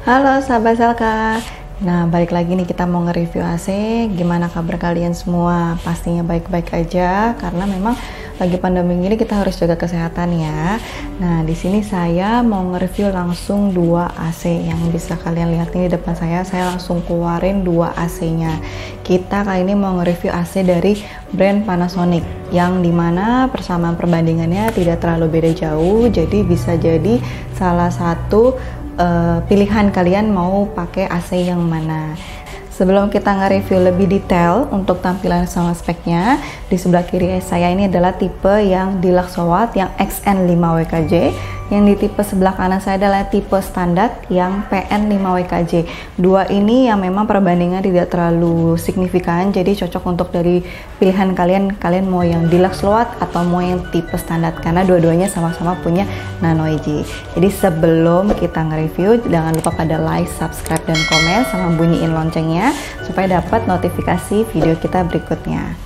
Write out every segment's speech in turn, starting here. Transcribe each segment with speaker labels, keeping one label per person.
Speaker 1: Halo sahabat Selka. Nah, balik lagi nih kita mau nge-review AC. Gimana kabar kalian semua? Pastinya baik-baik aja karena memang lagi pandemi ini kita harus jaga kesehatan ya. Nah, di sini saya mau nge-review langsung 2 AC yang bisa kalian lihat ini di depan saya. Saya langsung keluarin 2 AC-nya. Kita kali ini mau nge-review AC dari brand Panasonic yang dimana persamaan perbandingannya tidak terlalu beda jauh. Jadi bisa jadi salah satu pilihan kalian mau pakai AC yang mana. Sebelum kita nge-review lebih detail untuk tampilan sama speknya, di sebelah kiri saya ini adalah tipe yang Deluxe Watt yang XN5WKJ. Yang di tipe sebelah kanan saya adalah tipe standar yang PN5WKJ. Dua ini yang memang perbandingan tidak terlalu signifikan, jadi cocok untuk dari pilihan kalian mau yang Deluxe Watt atau mau yang tipe standar karena dua-duanya sama-sama punya nano EG. Jadi sebelum kita nge-review, jangan lupa pada like, subscribe, dan komen sama bunyiin loncengnya supaya dapat notifikasi video kita berikutnya.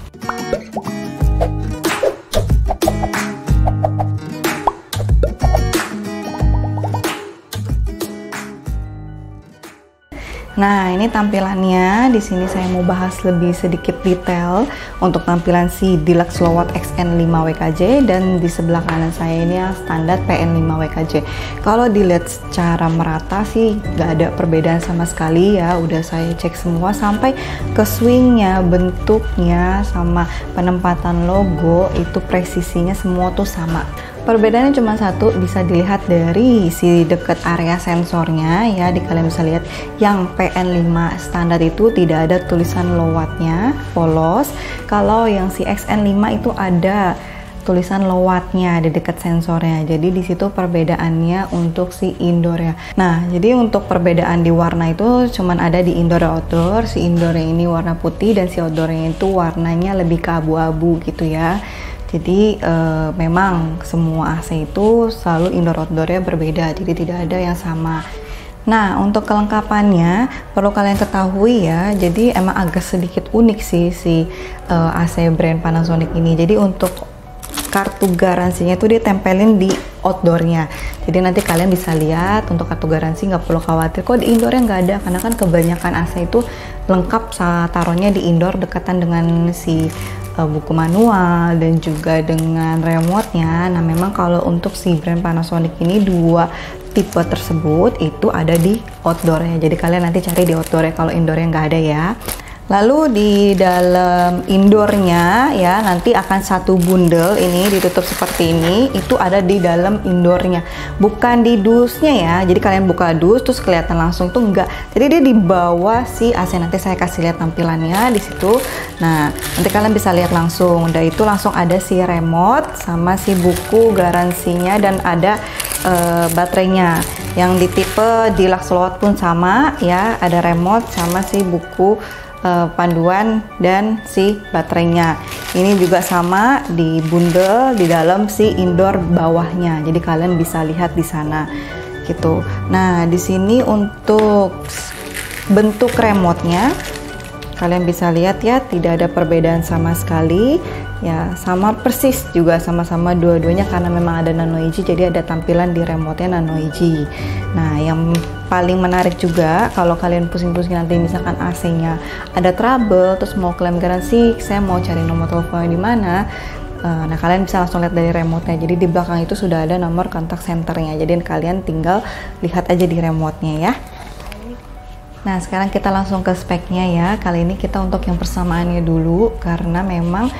Speaker 1: Nah, ini tampilannya. Di sini saya mau bahas lebih sedikit detail untuk tampilan si Deluxe Watt XN5WKJ dan di sebelah kanan saya ini yang standar PN5WKJ. Kalau dilihat secara merata sih nggak ada perbedaan sama sekali ya. Udah saya cek semua sampai ke swingnya, bentuknya, sama penempatan logo itu presisinya semua tuh sama. Perbedaannya cuma satu, bisa dilihat dari si deket area sensornya ya. Kalian bisa lihat yang PN5 standar itu tidak ada tulisan low wattnya, polos. Kalau yang si XN5 itu ada tulisan low wattnya di dekat sensornya. Jadi di situ perbedaannya untuk si indoor ya. Nah, jadi untuk perbedaan di warna itu cuman ada di indoor dan outdoor. Si indoornya ini warna putih dan si outdoornya itu warnanya lebih ke abu-abu gitu ya. Jadi memang semua AC itu selalu indoor outdoornya berbeda, jadi tidak ada yang sama. Nah, untuk kelengkapannya perlu kalian ketahui ya, jadi emang agak sedikit unik sih si AC brand Panasonic ini. Jadi untuk kartu garansinya itu ditempelin di outdoornya. Jadi nanti kalian bisa lihat untuk kartu garansi, nggak perlu khawatir kok di indoornya nggak ada, karena kan kebanyakan AC itu lengkap taruhnya di indoor dekatan dengan si buku manual dan juga dengan remote-nya. Nah, memang kalau untuk si brand Panasonic ini dua tipe tersebut itu ada di outdoor-nya. Jadi kalian nanti cari di outdoor-nya kalau indoor-nya nggak ada ya. Lalu di dalam indoor-nya ya nanti akan satu bundle ini ditutup seperti ini, itu ada di dalam indoor-nya, bukan di dusnya ya. Jadi kalian buka dus terus kelihatan langsung tuh enggak. Jadi dia di bawah si AC, nanti saya kasih lihat tampilannya di situ. Nah, nanti kalian bisa lihat langsung. Udah itu langsung ada si remote sama si buku garansinya dan ada baterainya. Yang di tipe Deluxe Watt pun sama ya, ada remote sama si buku panduan dan si baterainya. Ini juga sama di bundle di dalam si indoor bawahnya. Jadi kalian bisa lihat di sana gitu. Nah, di sini untuk bentuk remote-nya kalian bisa lihat ya, tidak ada perbedaan sama sekali. Ya, sama persis juga, sama-sama dua-duanya karena memang ada nano EG, jadi ada tampilan di remote-nya nano EG. Nah, yang paling menarik juga kalau kalian pusing-pusing nanti misalkan AC-nya ada trouble terus mau klaim garansi, saya mau cari nomor teleponnya di mana. Nah, kalian bisa langsung lihat dari remote-nya. Jadi di belakang itu sudah ada nomor kontak centernya. Jadi kalian tinggal lihat aja di remote-nya ya. Nah, sekarang kita langsung ke speknya ya. Kali ini kita untuk yang persamaannya dulu karena memang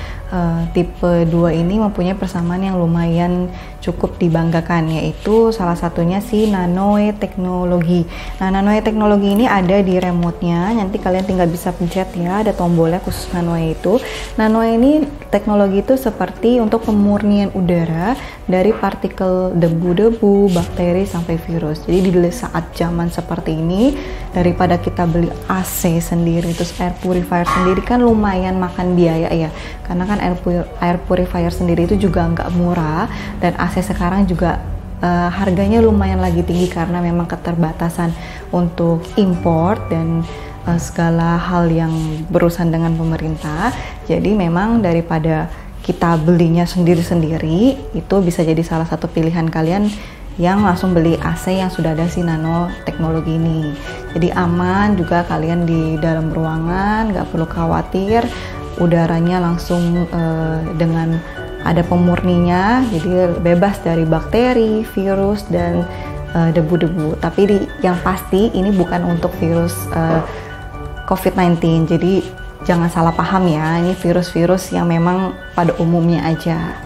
Speaker 1: tipe 2 ini mempunyai persamaan yang lumayan cukup dibanggakan, yaitu salah satunya si Nanoe teknologi. Nah, Nanoe teknologi ini ada di remote-nya. Nanti kalian tinggal bisa pencet ya, ada tombolnya khusus Nanoe itu. Nanoe ini teknologi itu seperti untuk pemurnian udara dari partikel debu-debu, bakteri sampai virus. Jadi di saat zaman seperti ini, daripada kita beli AC sendiri terus air purifier sendiri kan lumayan makan biaya ya, karena kan air purifier sendiri itu juga nggak murah dan AC sekarang juga harganya lumayan lagi tinggi karena memang keterbatasan untuk import dan segala hal yang berurusan dengan pemerintah. Jadi memang daripada kita belinya sendiri-sendiri, itu bisa jadi salah satu pilihan kalian yang langsung beli AC yang sudah ada si nano teknologi ini. Jadi aman juga, kalian di dalam ruangan nggak perlu khawatir, udaranya langsung dengan ada pemurninya, jadi bebas dari bakteri, virus, dan debu-debu. Tapi yang pasti ini bukan untuk virus COVID-19, jadi jangan salah paham ya, ini virus-virus yang memang pada umumnya aja.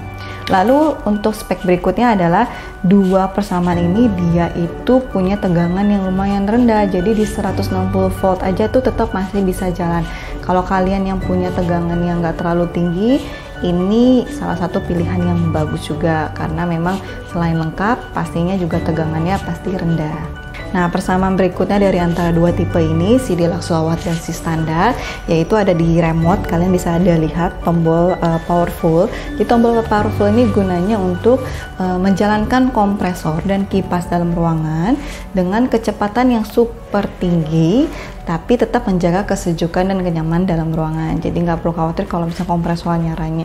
Speaker 1: Lalu untuk spek berikutnya adalah dua persamaan ini dia itu punya tegangan yang lumayan rendah, jadi di 160 volt aja tuh tetap masih bisa jalan. Kalau kalian yang punya tegangan yang nggak terlalu tinggi, ini salah satu pilihan yang bagus juga, karena memang selain lengkap pastinya juga tegangannya pasti rendah. Nah, persamaan berikutnya dari antara dua tipe ini, si Deluxe Slow Watt dan si standar, yaitu ada di remote. Kalian bisa ada lihat tombol powerful. Di tombol powerful ini gunanya untuk menjalankan kompresor dan kipas dalam ruangan dengan kecepatan yang super tinggi, tapi tetap menjaga kesejukan dan kenyamanan dalam ruangan. Jadi nggak perlu khawatir kalau misalnya kompresor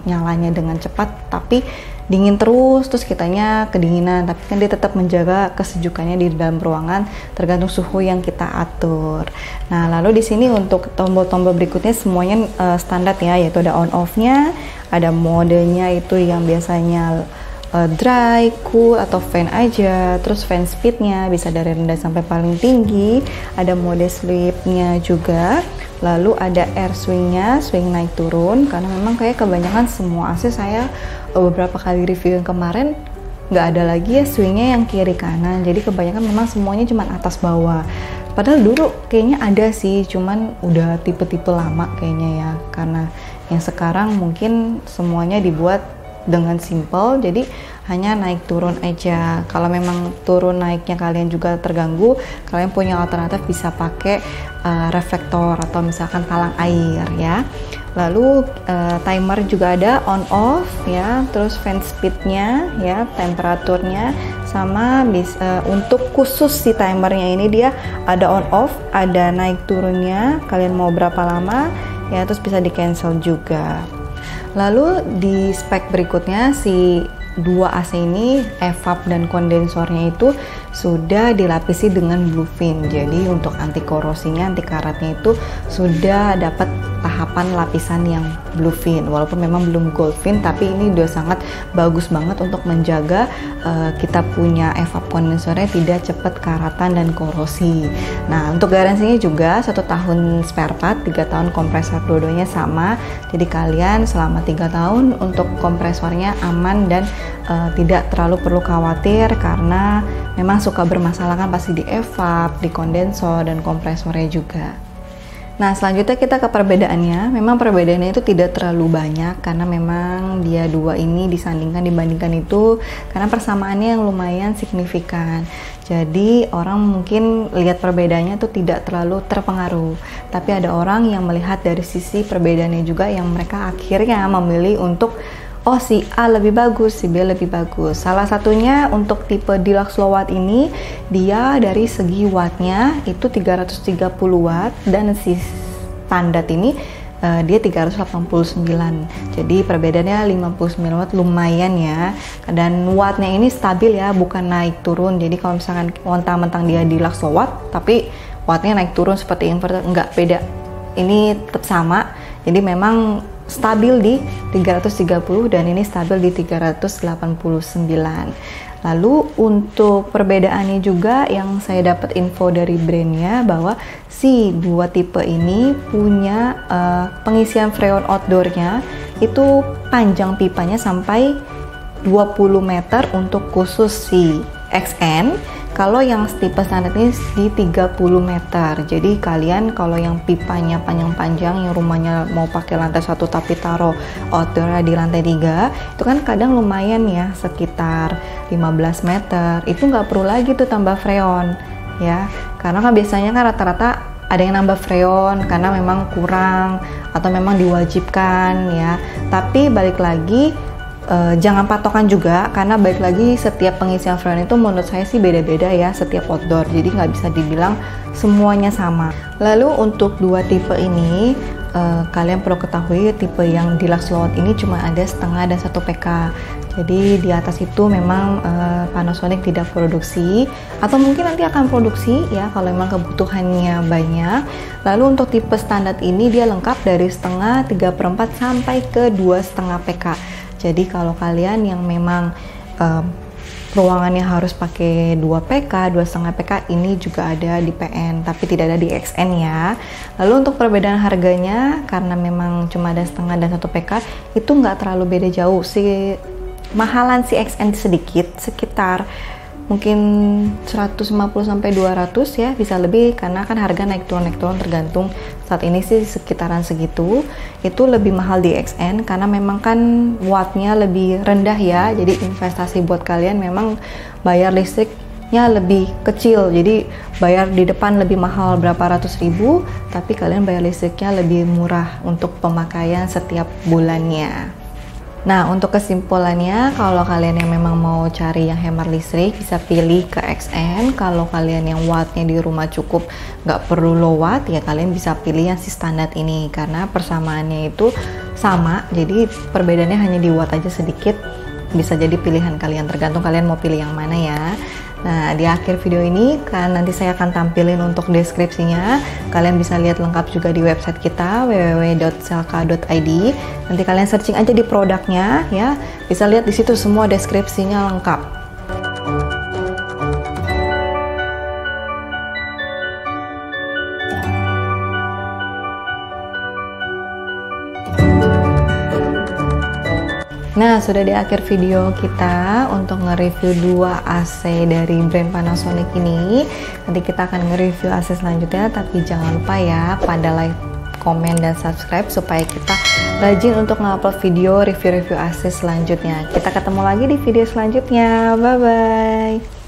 Speaker 1: nyalanya dengan cepat, tapi dingin terus kitanya kedinginan, tapi kan dia tetap menjaga kesejukannya di dalam ruangan tergantung suhu yang kita atur. Nah, lalu di sini untuk tombol-tombol berikutnya semuanya standar ya, yaitu ada on off-nya, ada modenya itu yang biasanya dry, cool, atau fan aja, terus fan speednya bisa dari rendah sampai paling tinggi, ada mode sleep-nya juga, lalu ada air swing-nya, swing naik turun, karena memang kayak kebanyakan semua AC saya beberapa kali review yang kemarin nggak ada lagi ya swingnya yang kiri kanan, jadi kebanyakan memang semuanya cuma atas bawah. Padahal dulu kayaknya ada sih, cuman udah tipe-tipe lama kayaknya ya, karena yang sekarang mungkin semuanya dibuat dengan simple, jadi hanya naik turun aja. Kalau memang turun naiknya kalian juga terganggu, kalian punya alternatif bisa pakai reflektor atau misalkan talang air ya. Lalu timer juga ada on off ya, terus fan speednya ya, temperaturnya sama. Untuk khusus si timernya ini dia ada on off, ada naik turunnya, kalian mau berapa lama ya, terus bisa di cancel juga. Lalu di spek berikutnya si dua AC ini evap dan kondensornya itu sudah dilapisi dengan bluefin. Jadi untuk anti korosinya, anti karatnya itu sudah dapat tahapan lapisan yang bluefin. Walaupun memang belum goldfin, tapi ini udah sangat bagus banget untuk menjaga kita punya evap kondensornya tidak cepat karatan dan korosi. Nah, untuk garansinya juga 1 tahun spare part, 3 tahun kompresor, dua-duanya sama. Jadi kalian selama 3 tahun untuk kompresornya aman dan tidak terlalu perlu khawatir, karena memang suka bermasalah kan pasti di evap, di kondensor, dan kompresornya juga. Nah, selanjutnya kita ke perbedaannya. Memang perbedaannya itu tidak terlalu banyak, karena memang dia dua ini dibandingkan itu karena persamaannya yang lumayan signifikan. Jadi orang mungkin lihat perbedaannya itu tidak terlalu terpengaruh, tapi ada orang yang melihat dari sisi perbedaannya juga, yang mereka akhirnya memilih untuk oh si A lebih bagus, si B lebih bagus. Salah satunya untuk tipe Deluxe Slow Watt ini, dia dari segi wattnya itu 330 watt, dan si standar ini dia 389. Jadi perbedaannya 59 watt, lumayan ya. Dan wattnya ini stabil ya, bukan naik turun. Jadi kalau misalkan mentang-mentang dia Deluxe Slow Watt tapi wattnya naik turun seperti inverter, enggak, beda. Ini tetap sama. Jadi memang stabil di 330 dan ini stabil di 389. Lalu untuk perbedaannya juga yang saya dapat info dari brandnya, bahwa si dua tipe ini punya pengisian freon outdoornya itu panjang pipanya sampai 20 meter untuk khusus si XN. Kalau yang tipe standar ini di 30 meter. Jadi kalian kalau yang pipanya panjang-panjang, yang rumahnya mau pakai lantai 1 tapi taruh outdoor di lantai 3, itu kan kadang lumayan ya, sekitar 15 meter. Itu nggak perlu lagi tuh tambah freon ya. Karena kan biasanya kan rata-rata ada yang nambah freon karena memang kurang atau memang diwajibkan ya. Tapi balik lagi, jangan patokan juga, karena balik lagi setiap pengisian freon itu menurut saya sih beda-beda ya setiap outdoor, jadi nggak bisa dibilang semuanya sama. Lalu untuk dua tipe ini, kalian perlu ketahui tipe yang Deluxe Slow Watt ini cuma ada setengah dan 1 PK. Jadi di atas itu memang Panasonic tidak produksi, atau mungkin nanti akan produksi ya kalau memang kebutuhannya banyak. Lalu untuk tipe standar ini dia lengkap dari setengah, 3/4 sampai ke 2,5 PK. Jadi kalau kalian yang memang ruangannya harus pakai 2 PK, 2,5 PK, ini juga ada di PN, tapi tidak ada di XN ya. Lalu untuk perbedaan harganya, karena memang cuma ada setengah dan 1 PK, itu nggak terlalu beda jauh sih. Mahalan si XN sedikit, sekitar mungkin 150 sampai 200 ya, bisa lebih karena kan harga naik turun tergantung. Saat ini sih sekitaran segitu. Itu lebih mahal di XN karena memang kan wattnya lebih rendah ya, jadi investasi buat kalian memang bayar listriknya lebih kecil, jadi bayar di depan lebih mahal berapa ratus ribu, tapi kalian bayar listriknya lebih murah untuk pemakaian setiap bulannya. Nah, untuk kesimpulannya, kalau kalian yang memang mau cari yang hemat listrik, bisa pilih ke XN. Kalau kalian yang wattnya di rumah cukup, nggak perlu low watt, ya kalian bisa pilih yang si standar ini. Karena persamaannya itu sama, jadi perbedaannya hanya di watt aja sedikit. Bisa jadi pilihan kalian, tergantung kalian mau pilih yang mana ya. Nah, di akhir video ini kan nanti saya akan tampilin untuk deskripsinya. Kalian bisa lihat lengkap juga di website kita www.selka.id. Nanti kalian searching aja di produknya ya. Bisa lihat di situ semua deskripsinya lengkap. Nah, sudah di akhir video kita untuk nge-review 2 AC dari brand Panasonic ini. Nanti kita akan nge-review AC selanjutnya, tapi jangan lupa ya pada like, komen, dan subscribe supaya kita rajin untuk nge-upload video review-review AC selanjutnya. Kita ketemu lagi di video selanjutnya. Bye-bye!